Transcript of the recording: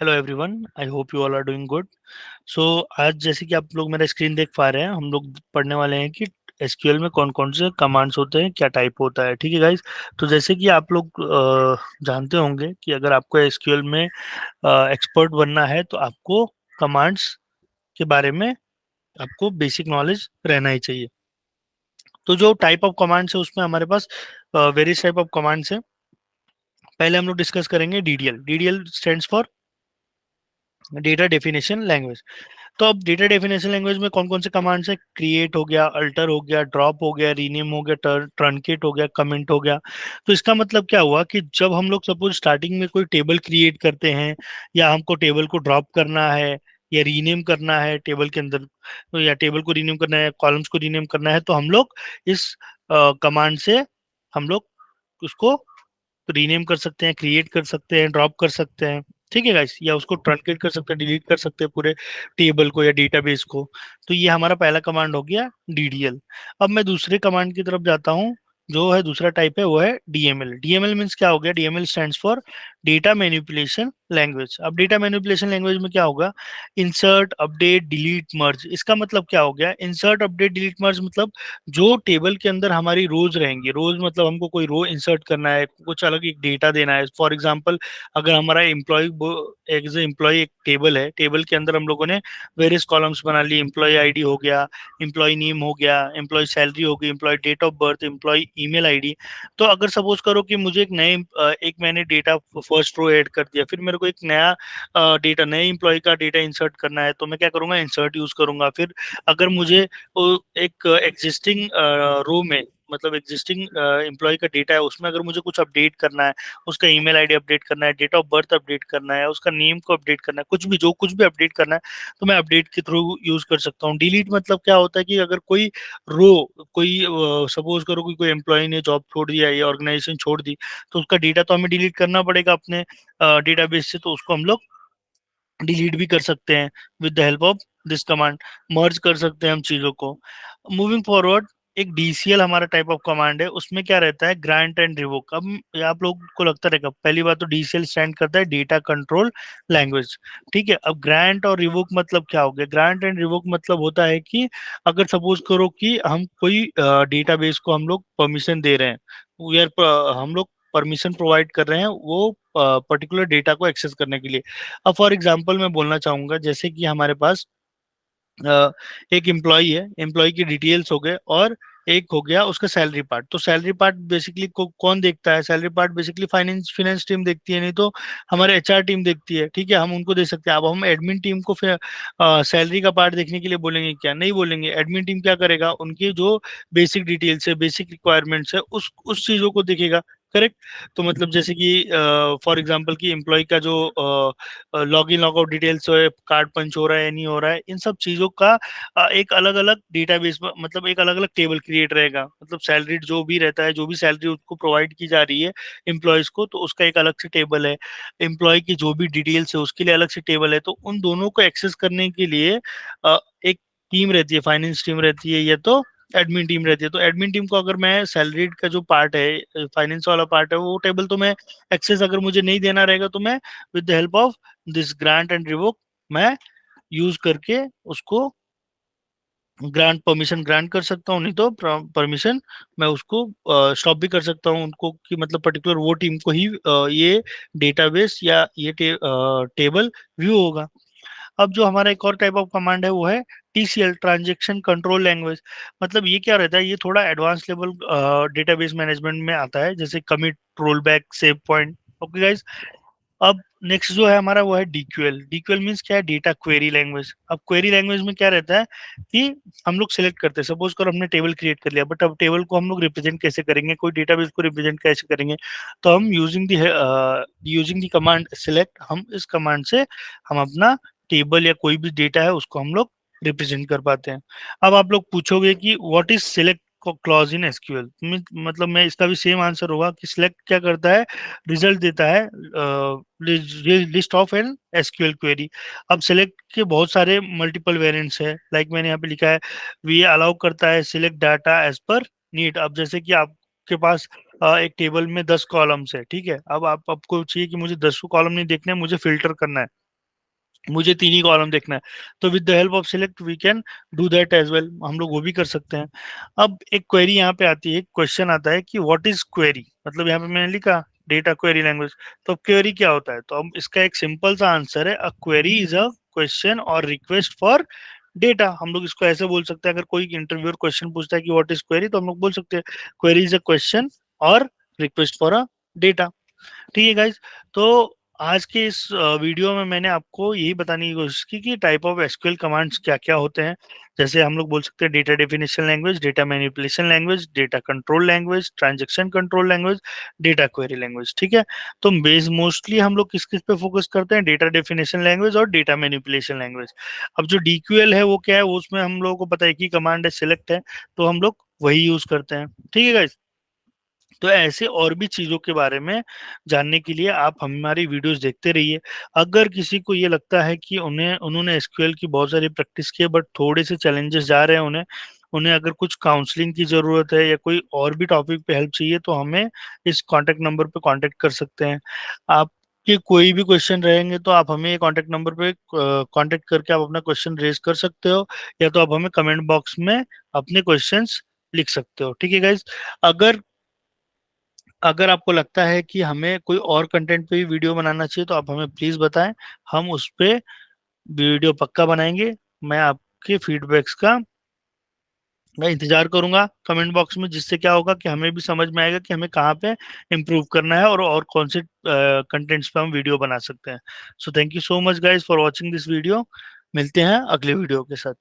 Hello everyone, I hope you all are doing good. So आज जैसे कि आप लोग मेरा स्क्रीन देख पा रहे हैं, हम लोग पढ़ने वाले हैं कि एसक्यूएल में कौन कौन से कमांड्स होते हैं, क्या टाइप होता है। ठीक है गाइस। तो जैसे कि आप लोग जानते होंगे कि अगर आपको एसक्यूएल में एक्सपर्ट बनना है तो आपको कमांड्स के बारे में आपको बेसिक नॉलेज रहना ही चाहिए। तो जो टाइप ऑफ कमांड्स है उसमें हमारे पास वेरियस टाइप ऑफ कमांड्स है। पहले हम लोग डिस्कस करेंगे DDL. DDL stands for data definition language. तो अब डेटा डेफिनेशन लैंग्वेज में कौन कौन से कमांड्स है? क्रिएट हो गया, अल्टर हो गया, ड्रॉप हो गया, रीनेम हो गया, ट्रंकेट हो गया, कमेंट हो गया। तो इसका मतलब क्या हुआ कि जब हम लोग सपोज स्टार्टिंग में कोई टेबल क्रिएट करते हैं, या हमको टेबल को ड्रॉप करना है या रीनेम करना है टेबल के अंदर, तो या टेबल को रीनेम करना है, कॉलम्स को रीनेम करना है, तो हम लोग इस कमांड से हम लोग उसको रीनेम कर सकते हैं, क्रिएट कर सकते हैं, ड्रॉप कर सकते हैं। ठीक है गाइस, या उसको ट्रंकेट कर सकते हैं, डिलीट कर सकते हैं पूरे टेबल को या डेटाबेस को। तो ये हमारा पहला कमांड हो गया डीडीएल। अब मैं दूसरे कमांड की तरफ जाता हूँ। जो है दूसरा टाइप है वो है डीएमएल। डीएमएल मीन्स क्या हो गया? DML stands for data manipulation language. अब डेटा मैनिपुलेशन लैंग्वेज में क्या होगा? इंसर्ट, अपडेट, डिलीट, मर्ज। इसका मतलब क्या हो गया? इंसर्ट, अपडेट, डिलीट, मर्ज मतलब जो टेबल के अंदर हमारी रोज रहेंगी, रोज मतलब हमको कोई रो इंसर्ट करना है, कुछ अलग एक डेटा देना है। फॉर एग्जांपल, अगर हमारा एम्प्लॉय एज ए एम्प्लॉय एक टेबल है, टेबल के अंदर हम लोगों ने वेरियस कॉलम्स बना लिए। एम्प्लॉय आईडी हो गया, एम्प्लॉय नेम हो गया, एम्प्लॉय सैलरी हो गई, employee date of birth, employee email ID. तो अगर सपोज करो कि मुझे एक नए एक मैंने डेटा फर्स्ट रो ऐड कर दिया, फिर मेरे को एक नया डेटा, नए एम्प्लॉय का डेटा इंसर्ट करना है, तो मैं क्या करूंगा? इंसर्ट यूज करूंगा। फिर अगर मुझे एक एग्जिस्टिंग रो में, मतलब एग्जिस्टिंग एम्प्लॉय का डेटा है, उसमें अगर मुझे कुछ अपडेट करना है, उसका ईमेल आईडी अपडेट करना है, डेट ऑफ बर्थ अपडेट करना है, उसका नेम को अपडेट करना है, कुछ भी, जो कुछ भी अपडेट करना है, तो मैं अपडेट के थ्रू यूज कर सकता हूँ। डिलीट मतलब क्या होता है कि अगर कोई रो, कोई सपोज करो कि कोई एम्प्लॉय ने जॉब छोड़ दिया या ऑर्गेनाइजेशन छोड़ दी, तो उसका डेटा तो हमें डिलीट करना पड़ेगा अपने डेटाबेस से, तो उसको हम लोग डिलीट भी कर सकते हैं with the help of this command. Merge कर सकते हैं हम चीजों को। मूविंग फॉरवर्ड, एक डीसीएल हमारा टाइप ऑफ कमांड है। उसमें क्या रहता है? Grant and revoke. अब ये आप लोग को लगता रहेगा, पहली बात तो डीसीएल स्टैंड करता है डेटा कंट्रोल लैंग्वेज। ठीक है। अब ग्रांट और रिवोक मतलब क्या हो गया? ग्रांट एंड रिवोक मतलब होता है कि अगर सपोज करो कि हम कोई डेटाबेस को हम लोग परमिशन दे रहे हैं, वी आर हम लोग परमिशन प्रोवाइड कर रहे हैं वो पर्टिकुलर डेटा को एक्सेस करने के लिए। अब फॉर एग्जांपल मैं बोलना चाहूंगा, जैसे कि हमारे पास एक एम्प्लॉय है, एम्प्लॉय की डिटेल्स हो गए, और एक हो गया उसका सैलरी पार्ट। तो सैलरी पार्ट बेसिकली कौन देखता है? Salary part basically finance finance team देखती है, नहीं तो हमारे एचआर टीम देखती है। ठीक है, हम उनको दे सकते हैं। अब हम एडमिन टीम को फिर सैलरी का पार्ट देखने के लिए बोलेंगे क्या? नहीं बोलेंगे। एडमिन टीम क्या करेगा? उनकी जो बेसिक डिटेल्स है, बेसिक रिक्वायरमेंट्स है, उस चीजों को देखेगा। करेक्ट। तो मतलब जैसे कि फॉर एग्जांपल कि एम्प्लॉय का जो log in log out details है, कार्ड पंच हो रहा है या नहीं हो रहा है, इन सब चीजों का एक अलग अलग डेटाबेस, मतलब एक अलग अलग टेबल क्रिएट रहेगा। मतलब सैलरी जो भी रहता है, जो भी सैलरी उसको प्रोवाइड की जा रही है एम्प्लॉयज को, तो उसका एक अलग से टेबल है। एम्प्लॉय की जो भी डिटेल्स है उसके लिए अलग से टेबल है। तो उन दोनों को एक्सेस करने के लिए एक टीम रहती है, फाइनेंस टीम रहती है, या तो एडमिन टीम रहती है। तो एडमिन टीम को अगर मैं सैलरीड का जो पार्ट है, फाइनेंस वाला पार्ट है, वो टेबल तो मैं एक्सेस अगर मुझे नहीं देना रहेगा, तो मैं with the help of this grant and revoke मैं यूज करके उसको ग्रांट, परमिशन ग्रांट कर सकता हूँ, नहीं तो परमिशन मैं उसको स्टॉप भी कर सकता हूँ उनको, कि मतलब पर्टिकुलर वो टीम को ही ये डेटाबेस या ये टेबल व्यू होगा। अब जो हमारा एक और टाइप ऑफ कमांड है वो है टीसीएल, ट्रांजैक्शन कंट्रोल लैंग्वेज। मतलब ये क्या रहता है? ये थोड़ा एडवांस लेवल डेटाबेस मैनेजमेंट में आता है, जैसे commit, rollback, save point. Okay guys. अब नेक्स्ट जो है हमारा वो है डीक्यूएल। डीक्यूएल मीन्स क्या है? Data query language. अब क्वेरी लैंग्वेज में क्या रहता है कि हम लोग सेलेक्ट करते हैं, सपोज करो हमने टेबल क्रिएट कर लिया, बट अब टेबल को हम लोग रिप्रेजेंट कैसे करेंगे, कोई डेटाबेस को रिप्रेजेंट कैसे करेंगे? तो हम यूजिंग द कमांड सिलेक्ट, हम इस कमांड से हम अपना टेबल या कोई भी डेटा है उसको हम लोग रिप्रेजेंट कर पाते हैं। अब आप लोग पूछोगे कि what is select clause in SQL. मतलब मैं इसका भी सेम आंसर होगा कि सिलेक्ट क्या करता है? रिजल्ट देता है list of an SQL query. अब सेलेक्ट के बहुत सारे मल्टीपल वेरिएंट्स है, लाइक मैंने यहाँ पे लिखा है, वी अलाउ करता है select data as per need. अब जैसे कि आपके पास एक टेबल में 10 कॉलम्स है, ठीक है। अब आप आपको चाहिए कि मुझे 10 कॉलम नहीं देखना है, मुझे फिल्टर करना है। मुझे 3 ही कॉलम देखना है, तो with the help of select we can do that as well, हम लोग वो भी कर सकते हैं। अब एक क्वेरी यहाँ पे आती है, क्वेश्चन आता है कि व्हाट इज क्वेरी, मतलब यहाँ पे मैंने लिखा डेटा क्वेरी लैंग्वेज, तो अब क्वेरी क्या होता है, तो अब इसका एक सिंपल सा आंसर है, a query is a question और रिक्वेस्ट फॉर डेटा। हम लोग इसको ऐसे बोल सकते हैं, अगर कोई इंटरव्यूअर क्वेश्चन पूछता है कि व्हाट इज क्वेरी, तो हम लोग बोल सकते हैं क्वेरी इज अ क्वेश्चन और रिक्वेस्ट फॉर अ डेटा। ठीक है गाइज, तो आज के इस वीडियो में मैंने आपको यही बताने की कोशिश की कि टाइप ऑफ एसक्यूएल कमांड्स क्या क्या होते हैं। जैसे हम लोग बोल सकते हैं data definition language, data manipulation language, data control language, transaction control language, data query language. ठीक है, तो बेस मोस्टली हम लोग किस किस पे फोकस करते हैं, डेटा डेफिनेशन लैंग्वेज और डेटा मैनिपुलेशन लैंग्वेज। अब जो डीक्यूएल है वो क्या है, वो उसमें हम लोगों को पता है कि कमांड है सिलेक्ट है, तो हम लोग वही यूज करते हैं। ठीक है गाइज, तो ऐसे और भी चीजों के बारे में जानने के लिए आप हमारी वीडियोस देखते रहिए। अगर किसी को ये लगता है कि उन्होंने एसक्यूएल की बहुत सारी प्रैक्टिस की है बट थोड़े से चैलेंजेस जा रहे हैं उन्हें उन्हें अगर कुछ काउंसलिंग की जरूरत है या कोई और भी टॉपिक पे हेल्प चाहिए, तो हमें इस कांटेक्ट नंबर पे कांटेक्ट कर सकते हैं। आपके कोई भी क्वेश्चन रहेंगे तो आप हमें कांटेक्ट नंबर पे कांटेक्ट करके आप अपना क्वेश्चन रेज कर सकते हो, या तो आप हमें कमेंट बॉक्स में अपने क्वेश्चंस लिख सकते हो। ठीक है गाइज, अगर अगर आपको लगता है कि हमें कोई और कंटेंट पे भी वीडियो बनाना चाहिए, तो आप हमें प्लीज बताएं, हम उस पे वीडियो पक्का बनाएंगे। मैं आपके फीडबैक्स का मैं इंतजार करूंगा कमेंट बॉक्स में, जिससे क्या होगा कि हमें भी समझ में आएगा कि हमें कहाँ पे इम्प्रूव करना है और कौन से कंटेंट्स पे हम वीडियो बना सकते हैं। So thank you so much guys for watching this video. मिलते हैं अगले वीडियो के साथ।